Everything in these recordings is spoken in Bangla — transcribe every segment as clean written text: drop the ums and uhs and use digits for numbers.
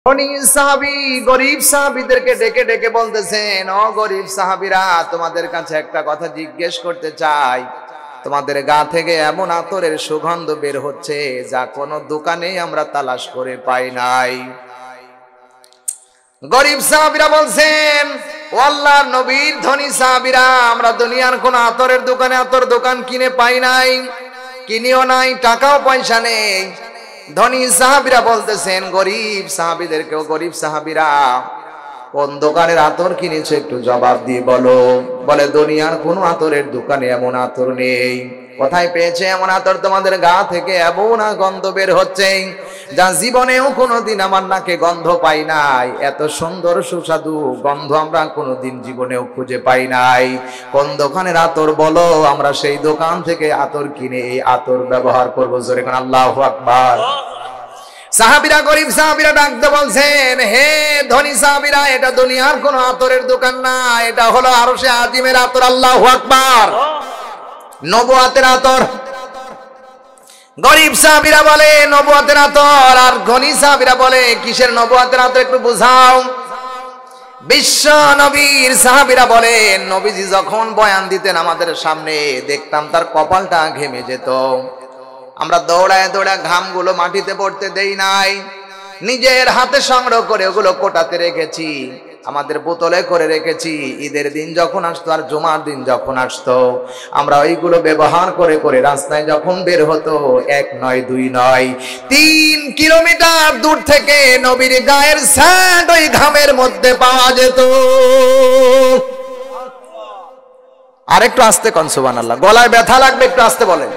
ধনী সাহাবী গরিব সাহাবীদেরকে ডেকে ডেকে বলতেছেন, ও গরিব সাহাবীরা, তোমাদের কাছে একটা কথা জিজ্ঞেস করতে চাই। তোমাদের গা থেকে এমন আতরের সুগন্ধ বের হচ্ছে যা কোনো দোকানেই আমরা তালাশ করে পাই নাই। গরিব সাহাবীরা বলছেন, ও আল্লাহর নবীর ধনী সাহাবীরা, আমরা দুনিয়ার কোন আতরের দোকানে আতর দোকান কিনে পাই নাই, কিনিও নাই, টাকাও পয়সা নেই। ধনী সাহাবীরা বলতেছেন গরিব সাহাবীদেরকেও, গরিব সাহাবীরা, কোন দোকানের আতর কিনেছো একটু জবাব দিয়ে বলো। বলে, দুনিয়ার কোন আতরের দোকানে এমন আতর নেই। কোথায় পেয়েছে এমন আতর? তোমাদের গা থেকে এমন গন্ধ বের হচ্ছে যা জীবনেও কোনোদিন আমার নাকে গন্ধ পাই নাই। এত সুন্দর সুস্বাদু গন্ধ আমরা কোনোদিন জীবনেও খুঁজে পাই নাই। কোন দোকানের আতর বলো, আমরা সেই দোকান থেকে আতর কিনে এই আতর ব্যবহার করবো। জোরে কোন আল্লাহু আকবার। সাহাবীরা, গরিব সাহাবীরা ডাকতে বলছেন, হে ধনী সাহাবীরা, এটা দুনিয়ার কোন আতরের দোকান না, এটা হলো আরশে আজিমের আতর। আল্লাহু আকবার। নবুয়াতের আতর। গরিব সাহাবীরা বলে নবুয়াতের আতর, আর ধনী সাহাবীরা বলে কিসের নবুয়াতের আতর একটু বুঝাও। বিশ্ব নবীর সাহাবীরা বলেন, নবীজি যখন বয়ান দিতেন আমাদের সামনে, দেখতাম তার কপালটা ঘেমে যেত। আমরা দৌড়ায় দৌড়ায় ঘামগুলো মাটিতে পড়তে দেই নাই, নিজের হাতে সংগ্রহ করে ওগুলো কোটাতে রেখেছি, আমাদের বোতলে করে রেখেছি। ঈদের দিন যখন আসতো আর জুমার দিন যখন আসতো, আমরা ওইগুলো ব্যবহার করে করে রাস্তায় যখন বের হতো, 1 নয় 2 নয় 3 কিলোমিটার দূর থেকে নবীর গায়ের স্যান্ড ওই ঘামের মধ্যে পাওয়া যেত। আরেকটু আস্তে কোন সুবহানাল্লাহ, গলায় ব্যথা লাগবে, একটু আস্তে বলেন।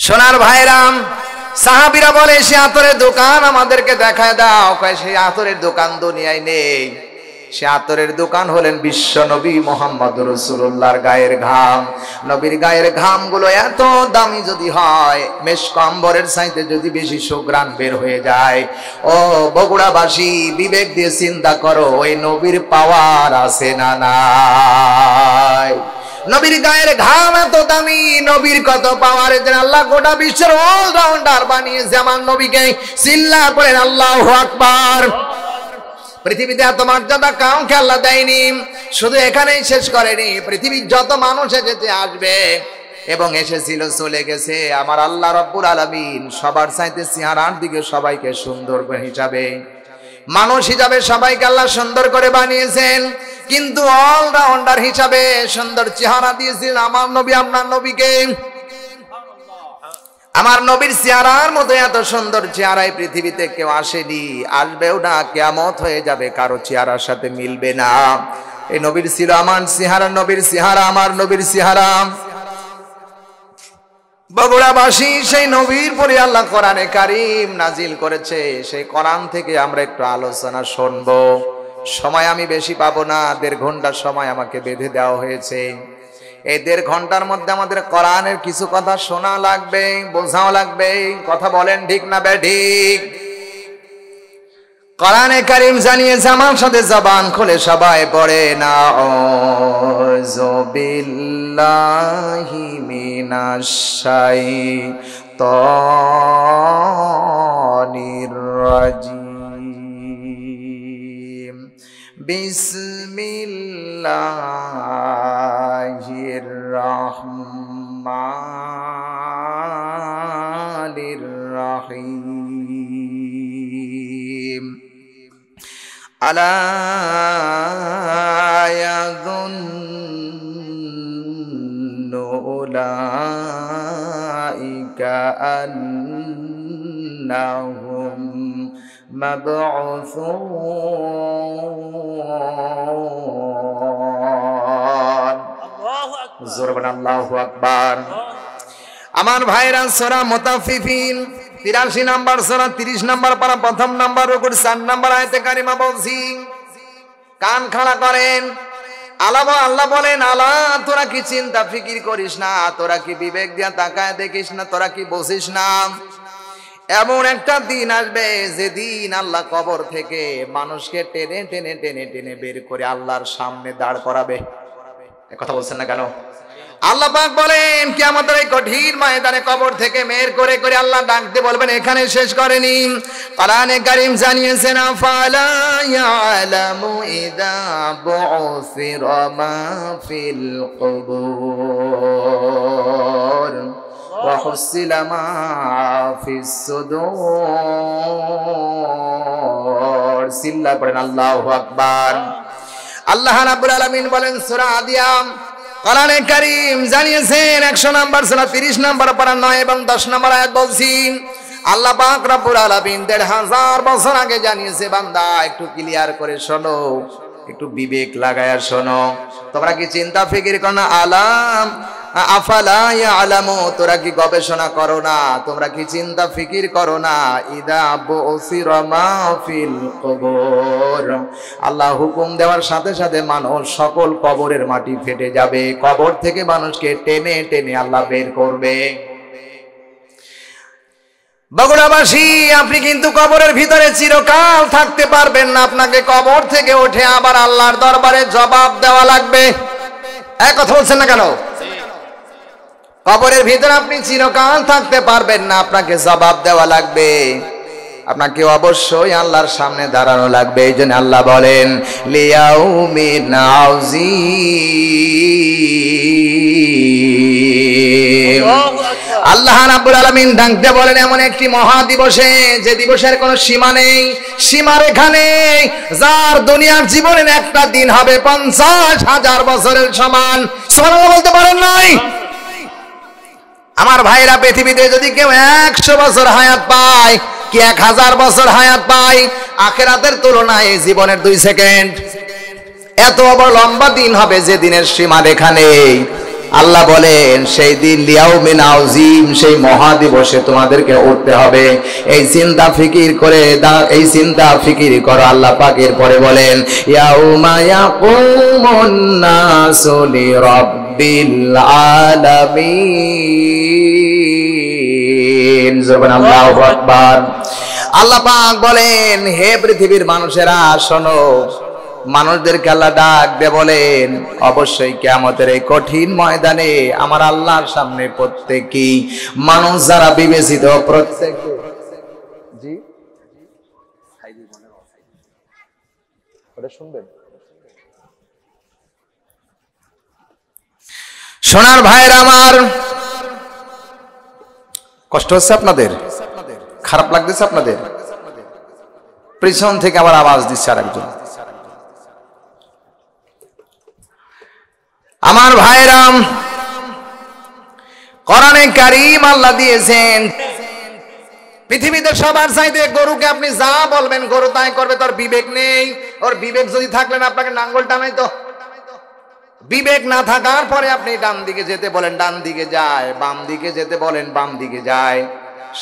সোনার ভাইরাম, সাহাবীরা বলে, সে আতরের দোকান আমাদেরকে দেখায় দাও। কয়, সেই আতরের দোকান দুনিয়ায় নেই। সে আতরের দোকান হলেন বিশ্ব নবী মুহাম্মদুর রাসূলুল্লাহর গায়ের ঘাম। নবীর গায়ের ঘামগুলো এত দামি যদি হয়, মেশক আম্বরের চাইতে যদি বেশি সুঘ্রাণ বের হয়ে যায়, ও বগুড়াবাসী, বিবেক দিয়ে চিন্তা করো, ওই নবীর পাওয়ার আছে না নাই? নবীর গায়ের ঘাম এত দামি, নবীর কত পাওয়ার। আল্লাহ গোটা বিশ্বের অলরাউন্ডার বানিয়েছে আমার নবীকে। চিল্লা করেন আল্লাহু আকবার। পৃথিবীতে এত মর্যাদা কাউকে আল্লাহ দেয়নি। শুধু এখানেই শেষ করেনি, পৃথিবীর যত মানুষ এসেছে, আসবে এবং এসেছিল, চলে গেছে, আমার আল্লাহ রাব্বুল আলামিন সবার চাইতে চেহারার দিকে সবাইকে সুন্দর হিসাবে, মানুষ হিসাবে সবাইকে আল্লাহ সুন্দর করে বানিয়েছেন। কিন্তু অলরাউন্ডার হিসাবে সুন্দর চেহারা দিয়েছিলেন আমার নবী, আপনার নবীকে। আমার নবীর চেহারার মতো এত সুন্দর চেহারায় পৃথিবীতে কেউ আসেনি, আসবেও না। কিয়ামত হয়ে যাবে, কারো চেহারার সাথে মিলবে না। এই নবীর ছিল আমার চেহারা, নবীর চেহারা আমার নবীর চেহারা। বগুড়াবাসী, সেই নবীর পরে আল্লাহ কোরআনে কারীম নাজিল করেছে। সেই কোরআন থেকে আমরা একটু আলোচনা শুনবো। সময় আমি বেশি পাবো না, 1.5 ঘন্টার সময় আমাকে বেঁধে দেওয়া হয়েছে। এই 1.5 ঘন্টার মধ্যে আমাদের কোরআনের কিছু কথা শোনা লাগবে, বোঝাও লাগবে। কথা বলেন ঠিক না বেঠিক? কোরআনে কারীম জানিয়েছে, আমার সাথে জবান খুলে সবাই পড়ে না, আউযু বিল্লাহি মিনাশ শাইতানির রাজিম, বিসমিল্লাহির রহমানির রহিম। আলা ইয়াযুন্নু উলাইকা আন্নাহুম মাবউসুন। জোরে বলেন আল্লাহু আকবার। আমার ভাইরা, সূরা মুতাফফিফিন 83 নাম্বার সূরা, 30 নাম্বার পারা, প্রথম নাম্বার রুকুর 4 নাম্বার আয়াতে কারিমা বলছি। কান খাড়া করেন। আল্লাহ বলেন, আলা, তোরা কি চিন্তা ফিকির করিস না? তোরা কি বিবেক দিয়া তাকায় দেখিস না? তোরা কি বুঝিস না? এমন একটা দিন আসবে যেদিন আল্লাহ কবর থেকে মানুষকে টেনে টেনে টেনে টেনে বের করে আল্লাহর সামনে দাঁড় করাবে। কথা বলছেন না কেন? আল্লাহ পাক বলেন কিয়ামতের এই কঠিন ময়দানে কবর থেকে মের করে করে আল্লাহ ডাকতে বলবেন, এখানে শেষ করেনি। কোরআনে কারীম জানিয়েছেন ফালা ইয়ালামু ইযা বুসিরা মা ফিল কুবুর ওয়া হুসিলা মা ফিস সুদূর। সিল্লা পড়েন আল্লাহু আকবার। আল্লাহ রাব্বুল আলামিন বলেন সূরা আদিয়াম কোরআনে কারীম জানিয়েছেন 100 নম্বর সূরা 30 নম্বর পারা 9 এবং 10 নম্বর আয়াত বলছি আল্লাহ পাক রব্বুল আলামিন 1500 বছর আগে জানিয়েছে, বান্দা একটু ক্লিয়ার করে শোনো, একটু বিবেক লাগায়া শোনো। তোমরা কি চিন্তা ফিকির করো না? আলাম আফালা ইয়ালামু, তোরা কি গবেষণা করো না? তোমরা কি চিন্তা ফিকির করো না? ইদা বুসিরা মা ফিল কুবুর, আল্লাহ হুকুম দেওয়ার সাথে সাথে মানুষ সকল কবরের মাটি ফেটে যাবে। কবর থেকে মানুষকে টেনে টেনে আল্লাহ বের করবে। বগুড়াবাসী, আপনি কিন্তু কবরের ভিতরে চিরকাল থাকতে পারবেন না। আপনাকে কবর থেকে উঠে আবার আল্লাহর দরবারে জবাব দেওয়া লাগবে। এক কথা বলছেন না কেন? কবরের ভিতরে আপনি চিরকাল থাকতে পারবেন না, আপনাকে জবাব দেওয়া লাগবে। আপনাকে অবশ্যই আল্লাহর সামনে দাঁড়ানো লাগবে। এই জন্য আল্লাহ বলেন লিয়াউমিন আযীম। আল্লাহ রাব্বুল আলামিন ডাকতে বলেন এমন একটি মহা দিবসে, যে দিবসের কোনো সীমা নেই, সীমারেখা নেই, যার দুনিয়ার জীবনের একটা দিন হবে 50,000 বছরের সমান। সুবহানাল্লাহ বলতে পারেন নাই? আমার ভাইরা, পৃথিবীতে যদি কেউ 100 বছর হায়াত পায় কি 1000 বছর হায়াত পায়, আখিরাতের তুলনায় জীবনের 2 সেকেন্ড। এত বড় লম্বা দিন হবে যে দিনের সীমারেখা নেই। আল্লাহ বলেন সেই দিন লিয়াউমিন আযীম, সেই মহা দিবসে তোমাদেরকে উঠতে হবে। এই চিন্তা ফিকির করে এই চিন্তা ফিকির করো। আল্লাহ পাকের পরে বলেন ইয়াউমা ইয়াকুমুন নাসু লিরাব্বিল আলামিন। সুবহানাল্লাহু আকবার। আল্লাহ পাক বলেন হে পৃথিবীর মানুষেরা শোনো, মানুষদেরকে আল্লাহ ডাক দিয়ে বলেন অবশ্যই কিয়ামতের এই কঠিন ময়দানে আমার আল্লাহর সামনে প্রত্যেকই মানুষ যারা বিবেচিত, প্রত্যেকে জি ওটা শুনবেন। সোনার ভাইরা আমার, কষ্ট হচ্ছে আপনাদের? খারাপ লাগতেছে আপনাদের? পিছন থেকে আবার আওয়াজ দিচ্ছে আরেকজন। আমার ভাইরাম, কোরআনে কারীম আল্লাহ দিয়েছেন পৃথিবীতে সবার চাইতে গরুকে আপনি যা বলবেন গরু তাই করবে। তোর বিবেক নেই। ওর বিবেক যদি থাকলেন আপনাকে নাঙ্গল টানাইতো। বিবেক না থাকার পরে আপনি ডান দিকে যেতে বলেন ডান দিকে যায়, বাম দিকে যেতে বলেন বাম দিকে যায়,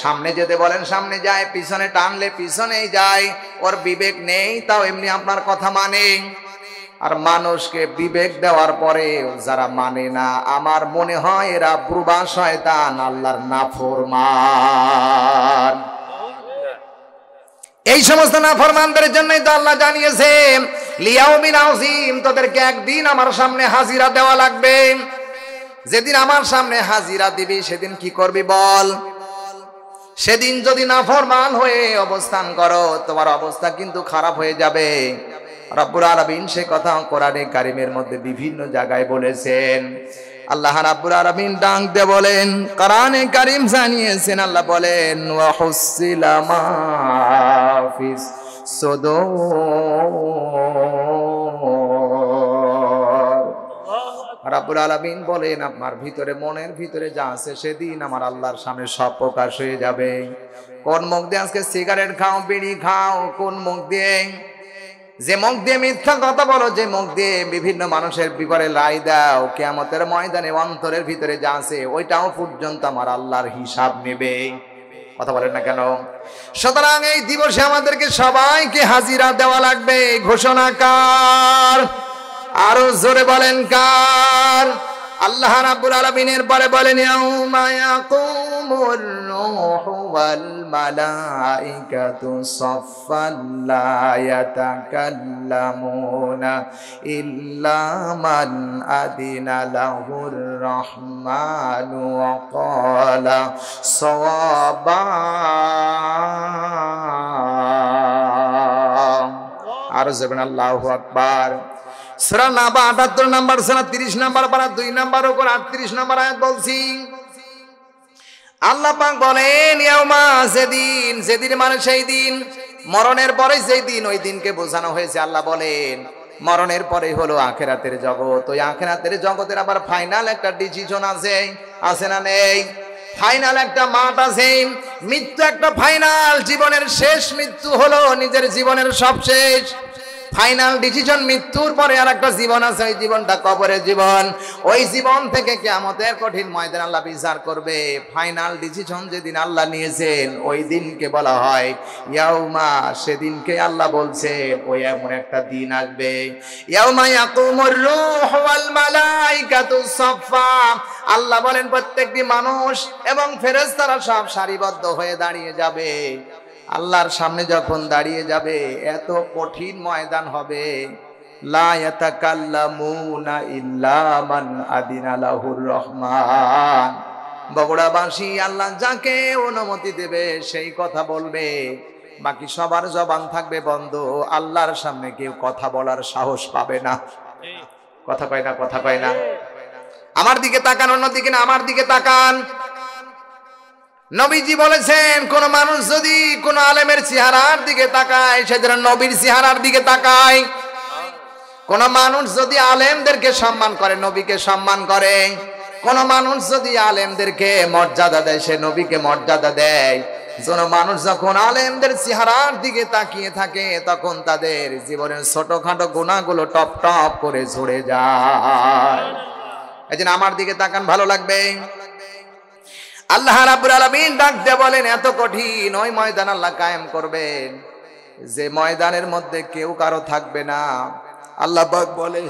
সামনে যেতে বলেন সামনে যায়, পিছনে টানলে পিছনেই যায়। ওর বিবেক নেই, তাও এমনি আপনার কথা মানে। আর মানুষকে বিবেক দেওয়ার পরে যারা মানে না, আমার মনে হয় এরা বুড়া শয়তান, আল্লাহর নাফরমান। এই সমস্ত নাফরমানদের জন্যই তো আল্লাহ জানিয়েছে লিয়াউমিন আযীম, তোদেরকে একদিন আমার সামনে হাজিরা দেওয়া লাগবে। যেদিন আমার সামনে হাজিরা দিবি সেদিন কি করবি বল? সেদিন যদি নাফরমান হয়ে অবস্থান করো, তোমার অবস্থা কিন্তু খারাপ হয়ে যাবে। রব্বুল আলামিন সে কথা কোরআনে কারীমের মধ্যে বিভিন্ন জায়গায় বলেছেন। আল্লাহ রাব্বুল আলামিন ডাক দিয়ে বলেন, কোরআনে কারীম জানিয়েছেন, আল্লাহ বলেন ওয়া হুসিলা মা ফিস সুদূর। রাব্বুল আলামিন বলেন আপনার ভিতরে, মনের ভিতরে যা আছে সেদিন আমার আল্লাহর সামনে সব প্রকাশ হয়ে যাবে। কোন মুখ দিয়ে আজকে সিগারেট খাও, বিড়ি খাও, কোন মুখ দিয়ে, যে মুখ দিয়ে মিথ্যা কথা বলো, যে মুখ দিয়ে বিভিন্ন মানুষের বিপরে লাই দাও, কিয়ামতের ময়দানে অন্তরের ভিতরে যা আছে ওইটাও পর্যন্ত আমার আল্লাহর হিসাব নেবে। কথা বলেন না কেন? সুতরাং এই দিবসে আমাদেরকে সবাইকে হাজিরা দেওয়া লাগবে। ঘোষণা কার? আরো জোরে বলেন কার? আল্লাহ রাব্বুল আলামিনের পরে বলেন ইয়াউমা ইয়াকুমুর রূহু ওয়াল মালাইকাতু সাফফান লা ইয়াতাকাল্লামুনা ইল্লা মান আদিনা লাহুর রাহমানু ওয়া ক্বালা সাওয়াবা। আর যাবেন আল্লাহু আকবার। সূরা নাবা ৭৮ নাম্বার সূরা ৩০ নাম্বার পারা ২ নাম্বার ওপর ৩৮ নাম্বার আয়াত বলছি। আল্লাহ পাক বলেন ইয়াউমা, সেদিন, সেদিন মানে সেই দিন, মরণের পরে সেই দিন, ওই দিনকে বোঝানো হয়েছে। আল্লাহ বলেন মরণের পরে হলো আখিরাতের জগৎ। ওই আখিরাতের জগতের আবার ফাইনাল একটা ডিসিশন আছে, আছে না নেই? ফাইনাল একটা মাঠ আছে। মৃত্যু একটা ফাইনাল, জীবনের শেষ মৃত্যু হলো নিজের জীবনের সব শেষ ফাইনাল ডিসিশন। মৃত্যুর পরে আর একটা জীবন আছে, ওই জীবনটা কবরের জীবন। ওই জীবন থেকে কিয়ামতের কঠিন ময়দান আল্লাহ বিচার করবে। ফাইনাল ডিসিশন যেদিন আল্লাহ নিয়েছেন ওই দিনকে বলা হয় ইয়াউমা। সেদিনকে আল্লাহ বলছেন ওই এমন একটা দিন আসবে, ইয়াউমা ইয়াকুমুর রূহু ওয়াল মালাইকাতু সাফফা। আল্লাহ বলেন প্রত্যেকটি মানুষ এবং ফেরেশতারা সব সারিবদ্ধ হয়ে দাঁড়িয়ে যাবে। আল্লাহর সামনে যখন দাঁড়িয়ে যাবে এত কঠিন ময়দান হবে, লা ইয়াতাকাল্লামুনা ইল্লা মান আদিনা লাহুর রহমান। বগুড়াবাসী আল্লাহ যাকে অনুমতি দেবে সেই কথা বলবে, বাকি সবার জবান থাকবে বন্ধ। আল্লাহর সামনে কেউ কথা বলার সাহস পাবে না। কথা কয় না, কথা কয় না। আমার দিকে তাকান, অন্যদিকে না, আমার দিকে তাকান। নবীজি বলেছেন কোন মানুষ যদি কোন আলেমের চেহারার দিকে তাকায় সে যেন নবীর চেহারার দিকে তাকায়। কোন মানুষ যদি আলেমদেরকে সম্মান করে নবীকে সম্মান করে। কোন মানুষ যদি আলেমদেরকে মর্যাদা দেয় সে নবীকে মর্যাদা দেয়। কোন মানুষ যখন আলেমদের চেহারার দিকে তাকিয়ে থাকে তখন তাদের জীবনের ছোটখাটো গুনাহগুলো টপ টপ করে ঝরে যায়। এজন্য আমার দিকে তাকান, ভালো লাগবে। আল্লাহ রাব্বুল আলামিন ডাক দিয়ে বলেন এত কঠিন ওই ময়দান আল্লাহ কায়েম করবেন যে ময়দানের মধ্যে কেউ কারো থাকবে না। আল্লাহ পাক বলে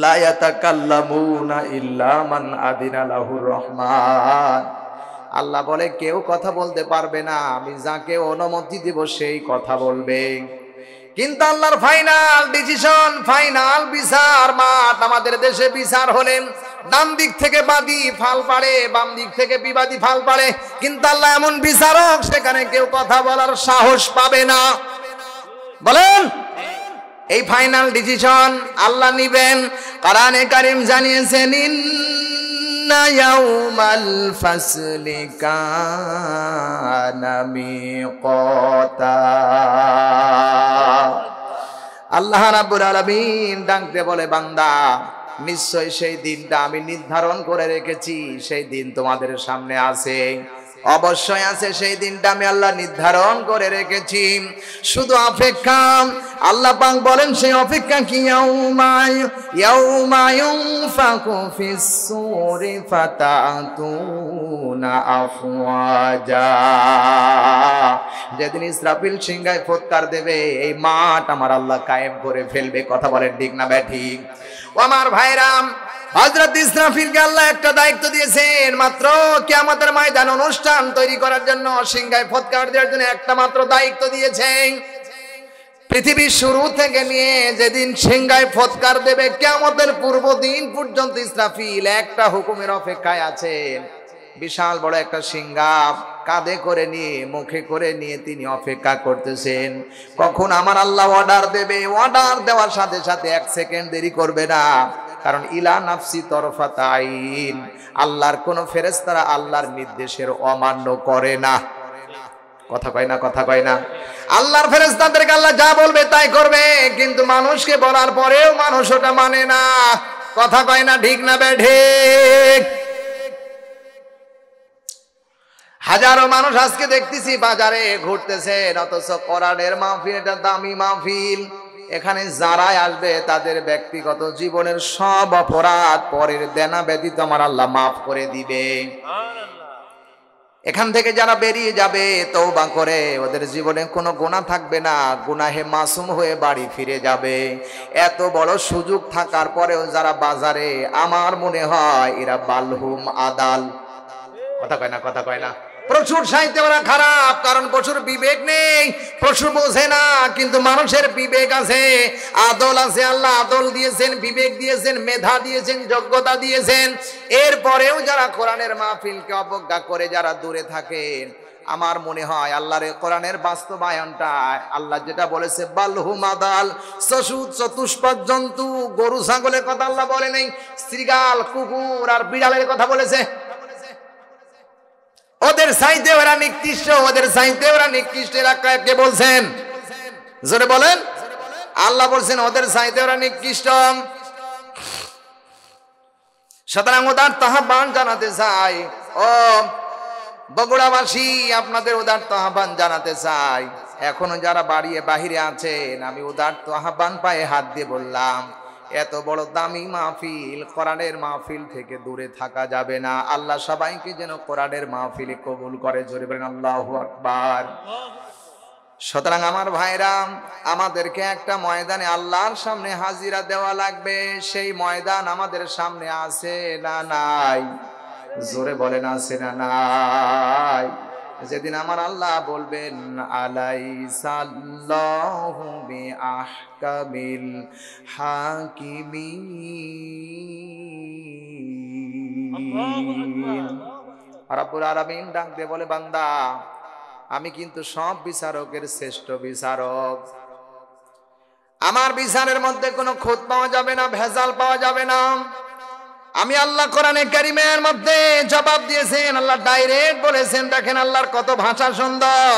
লা ইয়াতাকাল্লামুনা ইল্লা মান আদিনা লাহুর রহমান। আল্লাহ বলে কেউ কথা বলতে পারবে না, আমি যাকে অনুমতি দেব সেই কথা বলবে। কিন্তু আল্লাহর ফাইনাল ডিসিশন, ফাইনাল বিচার মাঠ। আমাদের দেশে বিচার হলেন ডান দিক থেকে বাদী ফাল পাড়ে, বাম দিক থেকে বিবাদী ফাল পাড়ে। কিন্তু আল্লাহ এমন বিচারক সেখানে কেউ কথা বলার সাহস পাবে না। বলেন এই ফাইনাল ডিসিশন আল্লাহ নিবেন। কোরআনে কারীম জানিয়েছেন ইন্না ইয়াউমাল ফাসলি কানা মিকাতা। আল্লাহ রাব্বুল আলামিন ডাকতে বলে বান্দা নিশ্চয় সেই দিনটা আমি নির্ধারণ করে রেখেছি, সেই দিন তোমাদের সামনে আছে, অবশ্যই আছে। সেই দিনটা আমি আল্লাহ নির্ধারণ করে রেখেছি, শুধু অপেক্ষা। আল্লাহ পাক বলেন সেই অপেক্ষা কি ইয়াউমা ইউনফাকু ফিস সূরি ফাতাতুনা আফওয়াজা। যেদিন ইসরাফিল সিংহায় ফুৎকার দেবে এই মাঠ আমার আল্লাহ কায়েম করে ফেলবে। কথা বলেন ঠিক না ব্যাঠিক? ও আমার ভাইরাম, হযরত ইসরাফিলকে আল্লাহ একটা দায়িত্ব দিয়েছেন, মাত্র কিয়ামতের ময়দান অনুষ্ঠান তৈরি করার জন্য, সিংহায় ফুৎকার দেওয়ার জন্য একটা মাত্র দায়িত্ব দিয়েছেন। পৃথিবীর শুরু থেকে নিয়ে যেদিন সিংহায় ফুৎকার দেবে কিয়ামতের পূর্ব দিন পর্যন্ত ইসরাফিল একটা হুকুমের অপেক্ষায় আছেন। বিশাল বড় একটা সিংহা কাঁধে করে নিয়ে, মুখে করে নিয়ে তিনি অপেক্ষা করতেছেন কখন আমার আল্লাহ অর্ডার দেবে। অর্ডার দেওয়ার সাথে সাথে এক সেকেন্ড দেরি করবে না, কারণ ইলা নাফসি তরফাত আইন, আল্লাহর কোন ফেরেশতারা আল্লাহর নির্দেশের অমান্য করে না। কথা কয় না, কথা কয় না। আল্লাহর ফেরেশতাদেরকে আল্লাহ যা বলবে তাই করবে, কিন্তু মানুষকে বলার পরেও মানুষ ওটা মানে না। কথা কয় না ঠিক না বেঠিক? হাজারো মানুষ আজকে দেখতেছি বাজারে ঘুরতেছেন, অথচ কোরআনের মাহফিল এটা দামি মাহফিল। এখানে যারাই আসবে তাদের ব্যক্তিগত জীবনের সব অপরাধ পরের দেনা ব্যতীত আমার আল্লাহ মাফ করে দিবে। এখান থেকে যারা বেরিয়ে যাবে তওবা করে, ওদের জীবনে কোনো গুনাহ থাকবে না, গুনাহে মাসুম হয়ে বাড়ি ফিরে যাবে। এত বড় সুযোগ থাকার পরেও যারা বাজারে, আমার মনে হয় এরা বালহুম আদাল। কথা কয় না, কথা কয় না। প্রচুর সাহিত্য ওরা খারাপ, কারণ প্রচুর বিবেক নেই, প্রচুর বোঝে না। কিন্তু মানুষের বিবেক আছে, আদল আছে। আল্লাহ আদল দিয়েছেন, বিবেক দিয়েছেন, মেধা দিয়েছেন, যোগ্যতা দিয়েছেন। এরপরেও যারা কোরআনের মাহফিলকে অবজ্ঞা করে যারা দূরে থাকেন, আমার মনে হয় আল্লাহর কোরআনের বাস্তবায়নটা, আল্লাহ যেটা বলেছে বালহুম আদাল, চতুষ্পদ জন্তু, গরু ছাগলের কথা আল্লাহ বলে নাই, শ্রীগাল, কুকুর আর বিড়ালের কথা বলেছে। ওদের চাইতে ওরা নিকৃষ্ট, ওদের চাইতে ওরা নিকৃষ্ট। এরা কে বলছেন? জোরে বলেন। আল্লাহ বলছেন ওদের চাইতে ওরা নিকৃষ্ট। সুতরাং উদারত আহ্বান জানাতে চাই, ও বগুড়াবাসী, আপনাদের উদারত আহ্বান জানাতে চাই। এখনো যারা বাহিরে আছেন, আমি উদারত আহ্বান পায়ে হাত দিয়ে বললাম, এত বড় দামি মাহফিল, কোরআনের মাহফিল থেকে দূরে থাকা যাবে না। আল্লাহ সবাইকে যেন কোরআনের মাহফিলে কবুল করে। জোরে বলেন আল্লাহু আকবার। সুতরাং আমার ভাইরা, আমাদেরকে একটা ময়দানে আল্লাহর সামনে হাজিরা দেওয়া লাগবে। সেই ময়দান আমাদের সামনে আছে না নাই? জোরে বলেন আছে না নাই? যেদিন আমার আল্লাহ বলবেন আলাইসাল্লাহু বিআহকামিল হাকিমিন, রব্বুল আলামিন ডাক দিয়ে বলে, বান্দা, আমি কিন্তু সব বিচারকের শ্রেষ্ঠ বিচারক। আমার বিচারের মধ্যে কোনো খুঁত পাওয়া যাবে না, ভেজাল পাওয়া যাবে না। আমি আল্লাহ কোরআনে কারিমের মধ্যে জবাব দিয়েছেন, আল্লাহ ডাইরেক্ট বলেছেন। দেখেন আল্লাহর কত ভাষা সুন্দর।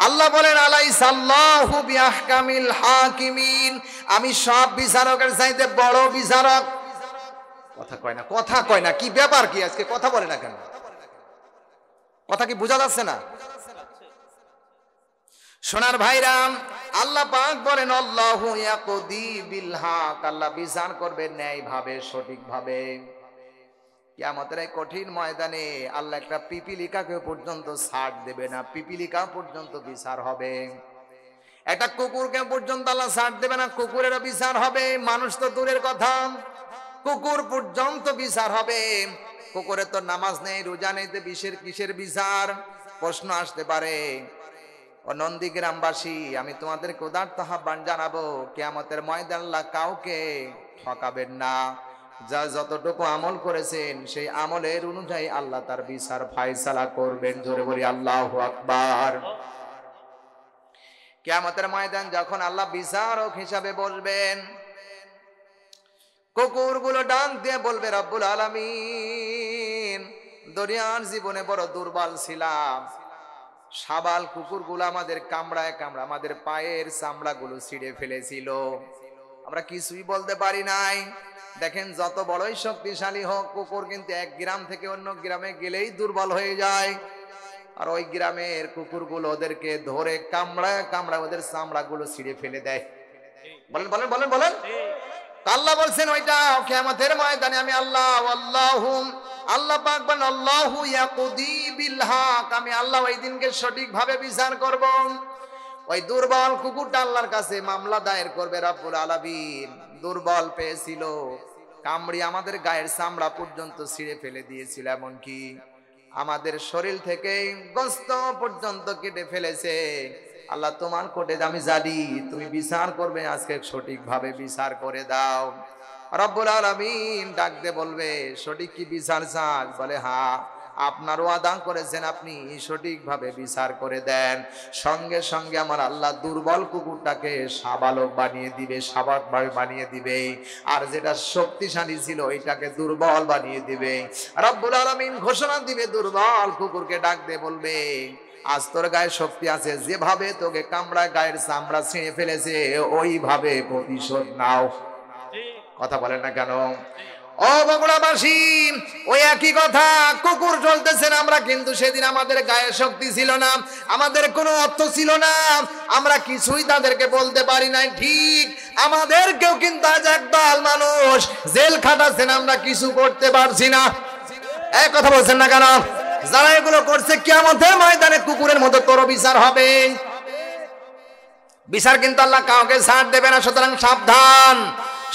আল্লাহ বলেন আলাইসাল্লাহু বিআহকামিল হাকিমিন, আমি সব বিচারকের চাইতে বড় বিচারক। কথা কয় না, কথা কয় না। কি ব্যাপার কি আজকে কথা বলে না কেন? কথা কি বোঝা যাচ্ছে না? সোনার ভাইরাম, আল্লাহ পাক বলেন আল্লাহু ইয়াকদি বিল হক, আল্লাহ বিচার করবে ন্যায় ভাবে, সঠিক ভাবে। কিয়ামতের এই কঠিন ময়দানে আল্লাহ একটা পিপিলিকাকে পর্যন্ত ছাড় দেবে না, পিপিলিকা পর্যন্ত বিচার হবে। একটা কুকুরকে পর্যন্ত আল্লাহ ছাড় দেবে না, কুকুরেরও বিচার হবে। মানুষ তো দূরের কথা, কুকুর পর্যন্ত বিচার হবে। কুকুরের তো নামাজ নেই, রোজা নেই, কিসের বিচার? প্রশ্ন আসতে পারে। ও নন্দীগ্রামবাসী, আমি তোমাদেরকে উদারত আহ্বান জানাবো, কিয়ামতের ময়দানে আল্লাহ কাউকে ঠকাবেন না। যা যতটুকু আমল করেছেন সেই আমলের অনুযায়ী আল্লাহ তার বিচার ফায়সালা করবেন। জোরে বলি আল্লাহু আকবার। কিয়ামতের ময়দান যখন আল্লাহ বিচারক হিসাবে বসবেন, কুকুরগুলো ডাক দিয়ে বলবে, রব্বুল আলামিন, দুনিয়ার জীবনে বড় দুর্বল ছিলাম, শাবাল কুকুরগুলো আমাদের কামড়ায় কামড়া আমাদের পায়ের চামড়াগুলো ছিঁড়ে ফেলেছিল, আমরা কিছুই বলতে পারি নাই। দেখেন যত বড়ই শক্তিশালী হোক, কুকুর কিন্তু এক গ্রাম থেকে অন্য গ্রামে গেলেই দুর্বল হয়ে যায়। আর ওই গ্রামের কুকুরগুলো ওদেরকে ধরে কামড়ায় কামড়ায় ওদের চামড়াগুলো ছিঁড়ে ফেলে দেয়। বলেন বলেন বলেন বলেন। আল্লাহ বলছেন ওইটা কিয়ামতের ময়দানে আমি আল্লাহ পাক বলেন আল্লাহু ইয়াকদি বিল হক, আমি আল্লাহ ওই দিনকে সঠিকভাবে বিচার করব। ওই দুর্বল কুকুরটা আল্লাহর কাছে মামলা দায়ের করবে। রব্বুল আলামিন দুর্বল পেয়েছিল, কামড়ি আমাদের গায়ের চামড়া পর্যন্ত ছিঁড়ে ফেলে দিয়েছিল, এমনকি আমাদের শরীর থেকে গোশত পর্যন্ত কেটে ফেলেছে। আল্লাহ তোমার কোর্টে আমি জানি তুমি বিচার করবে, আজকে সঠিকভাবে বিচার করে দাও। রব্বুল আলামিন ডাক দিয়ে বলবে, সঠিক কি বিচার চান? বলে হ্যাঁ, আপনার ওয়াদা করেছেন আপনি সঠিকভাবে বিচার করে দেন। সঙ্গে সঙ্গে আমার আল্লাহ দুর্বল কুকুরটাকে সাবালক বানিয়ে দিবে, স্বাভাবিকভাবে বানিয়ে দিবে। আর যেটা শক্তিশালী ছিল ওইটাকে দুর্বল বানিয়ে দিবে। রব্বুল আলামিন ঘোষণা দিবে, দুর্বল কুকুরকে ডাক দিয়ে বলবে, আজ তোর গায়ে শক্তি আছে, যেভাবে তোকে কামড়ায় গায়ের চামড়া ছিঁড়ে ফেলেছে ওইভাবে প্রতিশোধ নাও। কথা বলেন না কেন? ও বগুড়াবাসী, ওই একই কথা, কুকুর চলতেছেন আমরা, কিন্তু সেদিন আমাদের গায়ে শক্তি ছিল না, আমাদের কোনো অর্থ ছিল না, আমরা কিছুই তাদেরকে বলতে পারি নাই। ঠিক আমাদেরকেও কিন্তু আজ একদল মানুষ জেল খাটাচ্ছেন, আমরা কিছু করতে পারছি না। এক কথা বলছেন না কেন? যারা এগুলো করছে কিয়ামতের ময়দানে কুকুরের মতো তোর বিচার হবে। বিচার কিন্তু আল্লাহ কাউকে ছাড় দেবে না। সুতরাং সাবধান,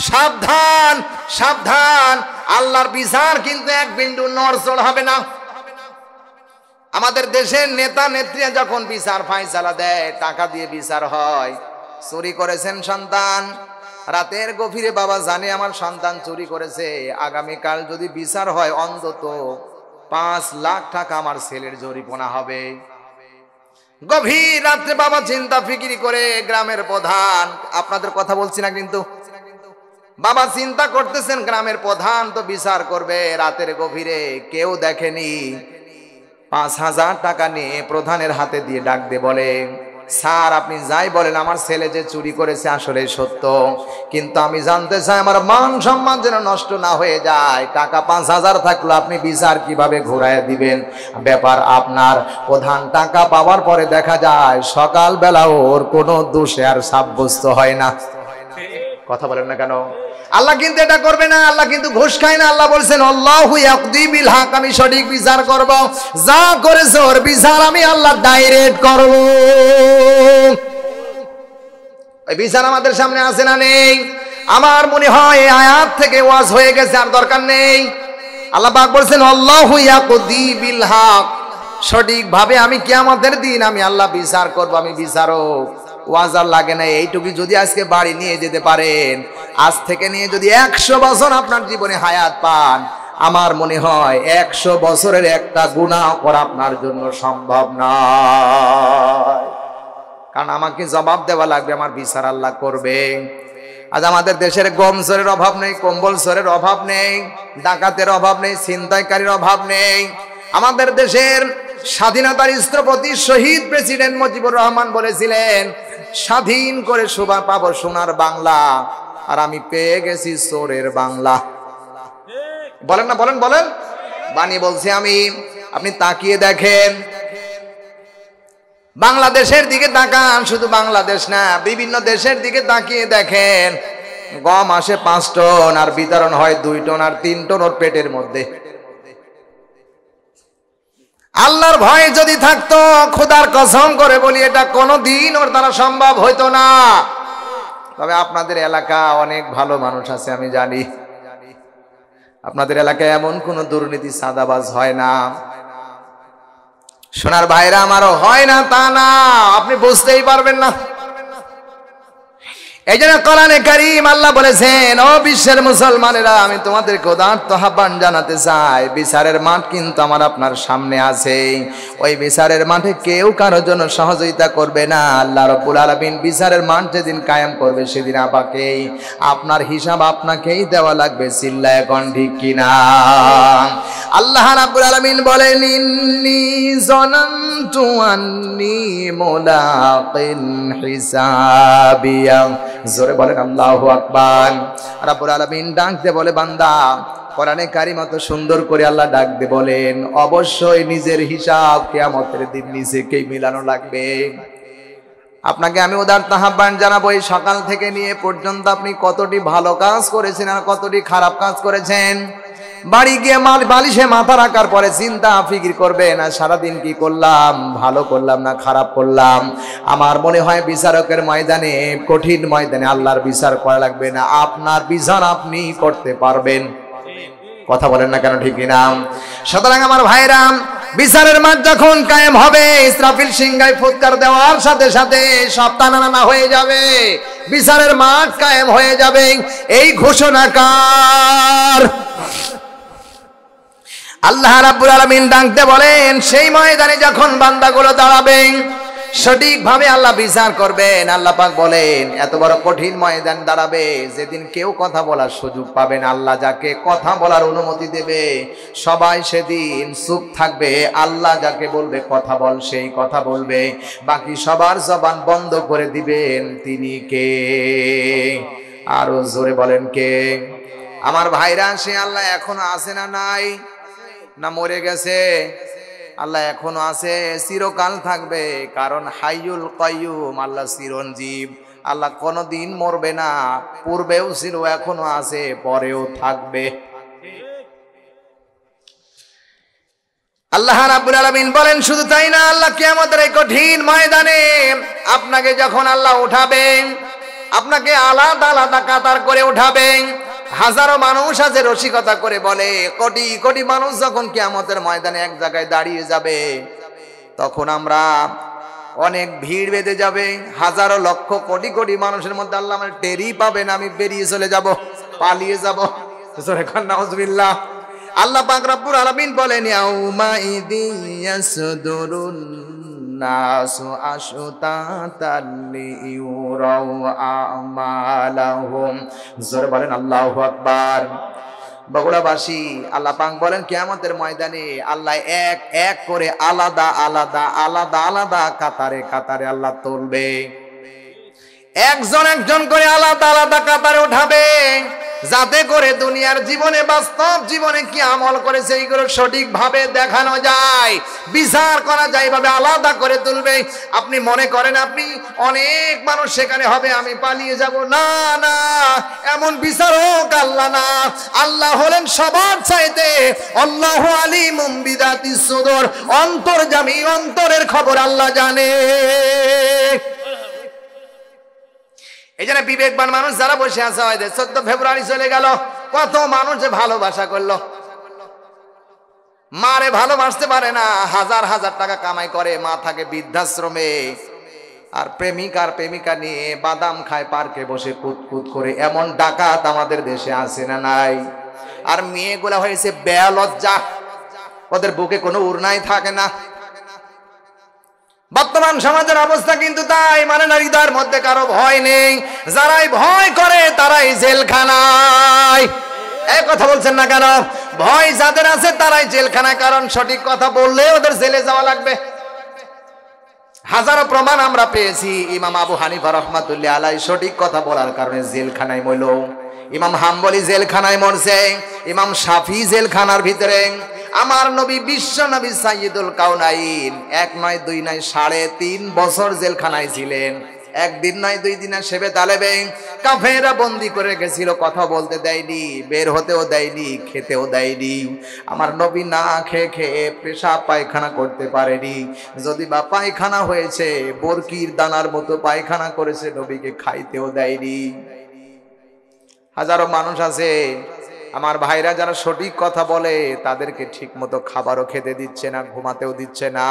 সাবধান, সাবধান। আল্লাহর বিচার কিন্তু এক বিন্দু নড়চড় হবে না। আমাদের দেশের নেতা নেত্রীরা যখন বিচার ফায়সালা দেয়, টাকা দিয়ে বিচার হয়। চুরি করেছেন সন্তান, রাতের গভীরে বাবা জানে আমার সন্তান চুরি করেছে, আগামীকাল যদি বিচার হয় অন্তত 5 লাখ টাকা আমার ছেলের জরিমানা হবে। গভীর রাত্রে বাবা চিন্তা ফিকিরি করে গ্রামের প্রধান, আপনাদের কথা বলছি না কিন্তু, বাবা চিন্তা করতেছেন গ্রামের প্রধান তো বিচার করবে। রাতের গভীরে কেউ দেখেনি, 5,000 টাকা নিয়ে প্রধানের হাতে দিয়ে ডাক দিয়ে বলে, স্যার আপনি যাই বলেন আমার ছেলে যে চুরি করেছে আসলে সত্য, কিন্তু আমি জানতে চাই আমার মান সম্মান যেন নষ্ট না হয়ে যায়। টাকা 5,000 থাকলো আপনি বিচার কিভাবে ঘুরায় দিবেন? ব্যাপার আপনার। প্রধান টাকা পাওয়ার পরে দেখা যায় সকালবেলা ওর কোনো দোষে আর সাব্যস্ত হয় না। কথা বলেন না কেন? আল্লাহ কিন্তু এটা করবে না। আল্লাহ কিন্তু ঘুষ খায় না। আল্লাহ বলছেন আল্লাহু ইয়াকদি বিল হক, আমি সঠিক বিচার করব। যা করেছে ওর বিচার আমি আল্লাহ ডাইরেক্ট করব। এই বিচার আমাদের সামনে আছে না নেই? আমার মনে হয় এই আয়াত থেকে ওয়াজ হয়ে গেছে, আর দরকার নেই। আল্লাহ পাক বলছেন আল্লাহু ইয়াকদি বিল হক, সঠিকভাবে আমি কিয়ামতের দিন আমি আল্লাহ বিচার করব, আমি বিচারক। ওয়াজার লাগে না। এইটুকু যদি আজকে বাড়ি নিয়ে যেতে পারেন, আজ থেকে নিয়ে যদি 100 বছর আপনার জীবনে হায়াত পান, আমার মনে হয় 100 বছরের একটা গুনাহ করা আপনার জন্য সম্ভব নয়। কারণ আমাকে জবাব দেওয়া লাগবে, আমার বিচার আল্লাহ করবে। আজ আমাদের দেশের গম চোরের অভাব নেই, কম্বল চোরের অভাব নেই, ডাকাতের অভাব নেই, ছিনতাইকারীর অভাব নেই। আমাদের দেশের স্বাধীনতার স্থপতি শহীদ প্রেসিডেন্ট মুজিবুর রহমান বলেছিলেন, স্বাধীন করে শোভা পাবো সোনার বাংলা, আর আমি পেয়ে গেছি চোরের বাংলা। বলেন না? বলেন বলেন। বাণী বলছি আমি। আপনি তাকিয়ে দেখেন, বাংলাদেশের দিকে তাকান, শুধু বাংলাদেশ না বিভিন্ন দেশের দিকে তাকিয়ে দেখেন, গম আসে 5 টন আর বিতরণ হয় 2 টন আর 3 টন ওর পেটের মধ্যে। আল্লাহর ভয় যদি থাকতো, খোদার কসম করে বলি এটা কোনোদিন ওর দ্বারা সম্ভব হইতো না। তবে আপনাদের এলাকা অনেক ভালো মানুষ আছে, আমি জানি আপনাদের এলাকায় এমন কোন দুর্নীতি সাদাবাজ হয় না। সোনার ভাইরা আমারও হয় না তা না, আপনি বুঝতেই পারবেন না। এই জন্য কোরআনে কারীম আল্লাহ বলেছেন, ও বিশ্বের মুসলমানেরা আমি তোমাদের উদাত্ত আহ্বান জানাতে চাই, বিচারের মাঠ কিন্তু আমার আপনার সামনে আছে। ওই বিচারের মাঠে কেউ কারোর জন্য সহযোগিতা করবে না। আল্লাহ রাব্বুল আলামিন বিচারের মাঠ যেদিন কায়েম করবে সেদিন আপনাকেই, আপনার হিসাব আপনাকেই দেওয়া লাগবে। চিল্লায় কোন ঠিক কিনা? আল্লাহ রাব্বুল আলামিন বলেন, ইন্নী যানানতু আন্নী মুলাকিন হিসাবিয়া। জোরে বলেন আল্লাহু আকবার। রাব্বুল আলামিন ডাকতে বলে, বান্দা কোরআনে কারীম এত সুন্দর করে আল্লাহ ডাকতে বলেন, অবশ্যই নিজের হিসাব কিয়ামতের দিন নিজেকেই মিলানো লাগবে। আপনাকে আমি উদারত আহ্বান জানাবো, এই সকাল থেকে নিয়ে পর্যন্ত আপনি কতটি ভালো কাজ করেছেন আর কতটি খারাপ কাজ করেছেন। বাড়ি গিয়ে বালিশে মাথা রাখার পরে চিন্তা ফিকির করবেন, আর সারাদিন কি করলাম, ভালো করলাম না খারাপ করলাম। আমার মনে হয় বিচারকের ময়দানে, কঠিন ময়দানে আল্লাহর বিচার করা লাগবে না, আপনার বিচার আপনি করতে পারবেন। কথা বলেন না কেন? ঠিক না? সুতরাং আমার ভাইরা, বিচারের মাঠ যখন কায়েম হবে, ইসরাফিল সিংহায় ফুৎকার দেওয়ার সাথে সাথে সব টানাটানা হয়ে যাবে, বিচারের মাঠ কায়েম হয়ে যাবে। এই ঘোষণা কার? আল্লাহ রাব্বুল আলামিন ডাকতে বলেন, সেই ময়দানে যখন বান্দাগুলো দাঁড়াবে, সঠিকভাবে আল্লাহ বিচার করবেন। আল্লাহ পাক বলেন, এত বড় কঠিন ময়দান দাঁড়াবে যেদিন কেউ কথা বলার সুযোগ পাবে না। আল্লাহ যাকে কথা বলার অনুমতি দেবে সবাই সেদিন চুপ থাকবে। আল্লাহ যাকে বলবে কথা বল, সেই কথা বলবে। বাকি সবার জবান বন্ধ করে দিবেন তিনি কে? আরো জোরে বলেন কে? আমার ভাইরা, সে আল্লাহ এখনো আছে না নাই? না মরে গেছে? আল্লাহ এখনো আছে, চিরকাল থাকবে। কারণ হাইয়ুল কাইয়ুম, আল্লাহ চিরঞ্জীব। আল্লাহ কোনোদিন মরবে না, পূর্বেও ছিল, এখনো আছে, পরেও থাকবে। আল্লাহ রাব্বুল আলামিন বলেন শুধু তাই না, আল্লাহ কিয়ামতের এই কঠিন ময়দানে আপনাকে যখন আল্লাহ উঠাবেন, আপনাকে আলাদা আলাদা কাতার করে উঠাবেন। হাজারো মানুষ আছে রসিকতা করে বলে, কোটি কোটি মানুষ যখন কিয়ামতের ময়দানে এক জায়গায় দাঁড়িয়ে যাবে, তখন আমরা অনেক ভিড় বেঁধে যাবে, হাজারো লক্ষ কোটি কোটি মানুষের মধ্যে আল্লাহ আমার টেরই পাবেন, আমি বেরিয়ে চলে যাব, পালিয়ে যাব। নাউজুবিল্লাহ। আল্লাহ পাক রব্বুল আলামিন বলেন ইয়াউমা ইদিয়াসদুরুন নাসু আশতাতাল লিইউরাউ আমালাহুম। জোরে বলেন আল্লাহু আকবার। বগুড়াবাসী, আল্লাহ পাক বলেন কিয়ামতের ময়দানে আল্লাহ এক এক করে আলাদা আলাদা আলাদা আলাদা কাতারে কাতারে আল্লাহ তুলবে, একজন একজন করে আলাদা আলাদা কাতারে উঠাবে, যাতে করে দুনিয়ার জীবনে বাস্তব জীবনে কি আমল করেছে এইগুলো সঠিকভাবে দেখানো যায়, বিচার করা যায়, ভাবে আলাদা করে তুলবে। আপনি মনে করেন আপনি অনেক মানুষ সেখানে হবে, আমি পালিয়ে যাব, না না, এমন বিচারক আল্লাহ না। আল্লাহ হলেন সবার চাইতে আল্লাহু আলিমুম বিদাতিস সুদূর, অন্তর্যামী, অন্তরের খবর আল্লাহ জানে। এই জন্য বিবেকবান মানুষ যারা বসে আছে, হয়তো 14 ফেব্রুয়ারি চলে গেল, কত মানুষ যে ভালোবাসা করলো, মারে ভালোবাসতে পারে না, হাজার হাজার টাকা কামাই করে, মা থাকে বৃদ্ধাশ্রমে, আর প্রেমিকা নিয়ে বাদাম খায় পার্কে বসে কুতকুত করে। এমন ডাকাত আমাদের দেশে আছে না নাই? আর মেয়েগুলা হয়েছে বেলজ্জা, ওদের বুকে কোনো উড়নাই থাকে না। বর্তমান সমাজের অবস্থা কিন্তু তাই, মানে না, হৃদয়ের মধ্যে কারো ভয় নেই, যারাই ভয় করে তারাই জেলখানায়। এই কথা বলছেন না কেন? ভয় যাদের আছে তারাই জেলখানায়, কারণ সঠিক কথা বললে ওদের জেলে যাওয়া লাগবে। হাজারো প্রমাণ আমরা পেয়েছি। ইমাম আবু হানিফা রাহমাতুল্লাহ আলাইহি সঠিক কথা বলার কারণে জেলখানায় মরল, ইমাম হাম্বলি জেলখানায় মরছে, ইমাম শাফি জেলখানার ভিতরে। আমার নবী, বিশ্ব নবী সাইয়্যিদুল কাউনাইন, 1 নয় 2 নয় 3.5 বছর জেলখানায় ছিলেন। একদিন নয় 2 দিন সেবে তালেবে কাফেররা বন্দী করে গেছিল, কথা বলতে দেয়নি, বের হতেও দেয়নি, খেতেও দেয়নি। আমার নবী না খেয়ে খেয়ে পেশাব পায়খানা করতে পারেনি, যদি বা পায়খানা হয়েছে বরকির দানার মতো পায়খানা করেছে, নবীকে খাইতেও দেয়নি। হাজারো মানুষ আছে আমার ভাইরা যারা সঠিক কথা বলে, তাদেরকে ঠিক মতো খাবারও খেতে দিচ্ছে না, ঘুমাতেও দিচ্ছে না।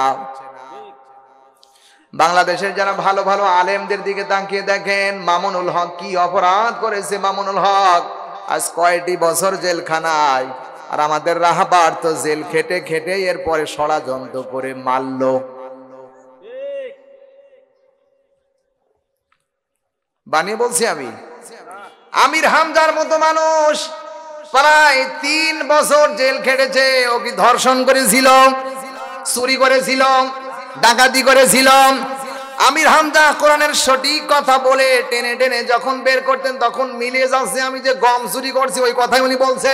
বাংলাদেশের যারা ভালো ভালো আলেমদের দিকে তাকিয়ে দেখেন, মামুনুল হক কি অপরাধ করেছে। মামুনুল হক আজ কয়টি বছর জেলখানায়, আর আমাদের রাহবার তো জেল খেটে খেটে এরপরে ষড়যন্ত্র করে মারল। বানিয়ে বলছি আমি। আমির হামজার মতো মানুষ প্রায় 3 বছর জেল খেটেছে। ও কি ধর্ষণ করেছিল, চুরি করেছিল, ডাকাতি করেছিল। আমির হামজা কোরআনের সঠিক কথা বলে টেনে টেনে যখন বের করতেন, তখন মিলিয়ে যাচ্ছে আমি যে গম চুরি করছি, ওই কথাই উনি বলছে।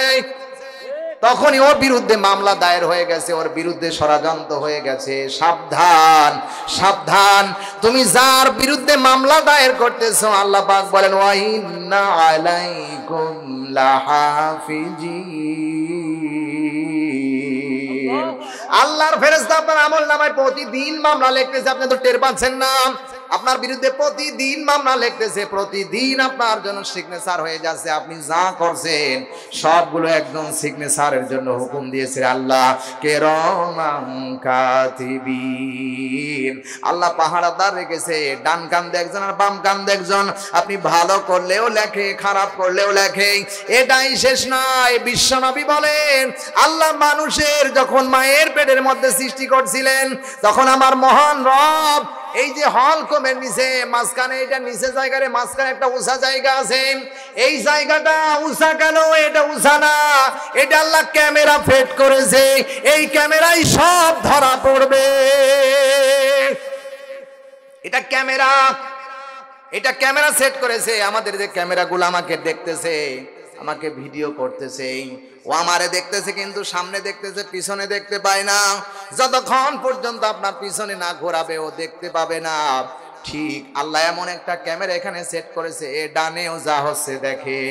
তখনই ওর বিরুদ্ধে মামলা দায়ের হয়ে গেছে, ওর বিরুদ্ধে ষড়যন্ত্র হয়ে গেছে। সাবধান সাবধান, তুমি যার বিরুদ্ধে মামলা দায়ের করতেছো, আল্লাহ পাক বলেন ওয়া ইন্না আলাইকুম লাহাফিজিন। আল্লাহর ফেরেশতা আপনার আমলনামায় প্রতিদিন মামলা লিখতেছে, আপনি তো টের পাচ্ছেন না। আপনার বিরুদ্ধে প্রতিদিন মামলা লিখতেছে, প্রতিদিন আপনার জন্য সিগনেচার হয়ে যাচ্ছে। আপনি যা করছেন সবগুলো একদম সিগনেচারের জন্য হুকুম দিয়েছে আল্লাহ। কিরামান কাতিবিন, আল্লাহ পাহারাদার রেখেছে, ডান কান দেখজন আর বাম কান দেখজন। আপনি ভালো করলেও লেখে, খারাপ করলেও লেখে। এটাই শেষ নয়, বিশ্বনবী বলেন আল্লাহ মানুষের যখন মায়ের পেটের মধ্যে সৃষ্টি করছিলেন, তখন আমার মহান রব এই যে হল কমের নিচে মাঝখানে, এটা নিচে জায়গায় মাঝখানে একটা উঁচা জায়গা আছে, এই জায়গাটা উঁচা কেন? এটা উঁচা না, এটা আল্লাহ ক্যামেরা ফিট করেছে, এই ক্যামেরায় সব ধরা পড়বে। এটা ক্যামেরা সেট করেছে। আমাদের যে ক্যামেরাগুলো আমাকে দেখতেছে, আমাকে ভিডিও করতেছে, ও আমারে দেখতেছে, কিন্তু সামনে দেখতেছে, পিছনে দেখতে পায় না। যতক্ষণ পর্যন্ত আপনার পিছনে না ঘোরাবে ও দেখতে পাবে না। ঠিক আল্লাহ এমন একটা ক্যামেরা এখানে সেট করেছে, এ ডানেও যা হচ্ছে দেখে,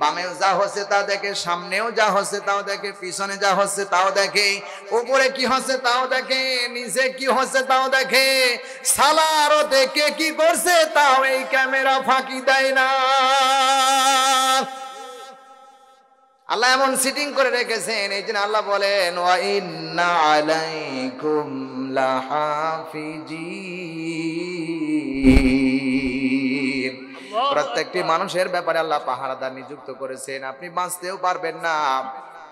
বামেও যা হচ্ছে তা দেখে, সামনেও যা হচ্ছে তাও দেখে, পিছনে যা হচ্ছে তাও দেখে, উপরে কি হচ্ছে তাও দেখে, নিচে কি হচ্ছে তাও দেখে, সালারও দেখে কি করছে তাও এই ক্যামেরা ফাঁকি দেয় না। আল্লাহ এমন সিটিং করে রেখেছেন, এই জন্য আল্লাহ বলেন ওয়া ইন্না আলাইকুম লাহাফিজিন। প্রত্যেকটি মানুষের ব্যাপারে আল্লাহ পাহারাদার নিযুক্ত করেছেন। আপনি বাঁচতেও পারবেন না,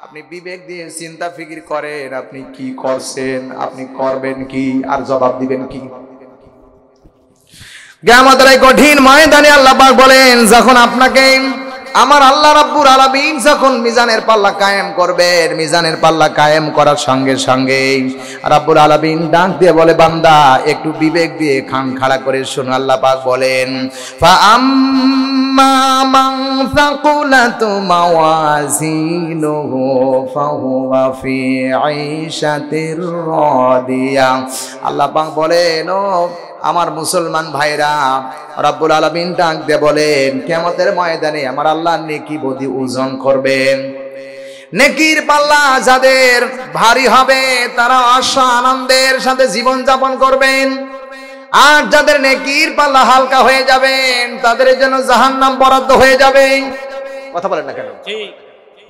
আপনি বিবেক দিয়ে চিন্তা ফিকির করেন আপনি কি করছেন, আপনি করবেন কি, আর জবাব দিবেন কি। কিয়ামতের এই কঠিন ময়দানে আল্লাহ পাক বলেন, যখন আপনাকে আমার আল্লাহ রাব্বুল আলামিন যখন মিজানের পাল্লা কায়েম করবেন, মিজানের পাল্লা কায়েম করার সঙ্গে সঙ্গে রাব্বুল আলামিন ডাক দিয়ে বলে, বান্দা একটু বিবেক দিয়ে খান খাড়া করে শুনুন। আল্লাহ পাক বলেন, ফা আম্মা মান সাকুলাত মাওয়াজিনুহু ফাহুয়া ফি আইশাতির রাদিয়া। আল্লাহ পাক বলেন, ও আমার মুসলমান ভাইরা, রব্বুল আলামিন ডাক দিয়ে বলেন, কিয়ামতের ময়দানে আমার আল্লাহ নেকি বদি ওজন করবেন। নেকির পাল্লা যাদের ভারী হবে তারা আনন্দের সাথে জীবন যাপন করবেন, আর যাদের নেকির পাল্লা হালকা হয়ে যাবেন তাদের জন্য জাহান্নাম বরাদ্দ হয়ে যাবে। কথা বলেন না কেন? ঠিক।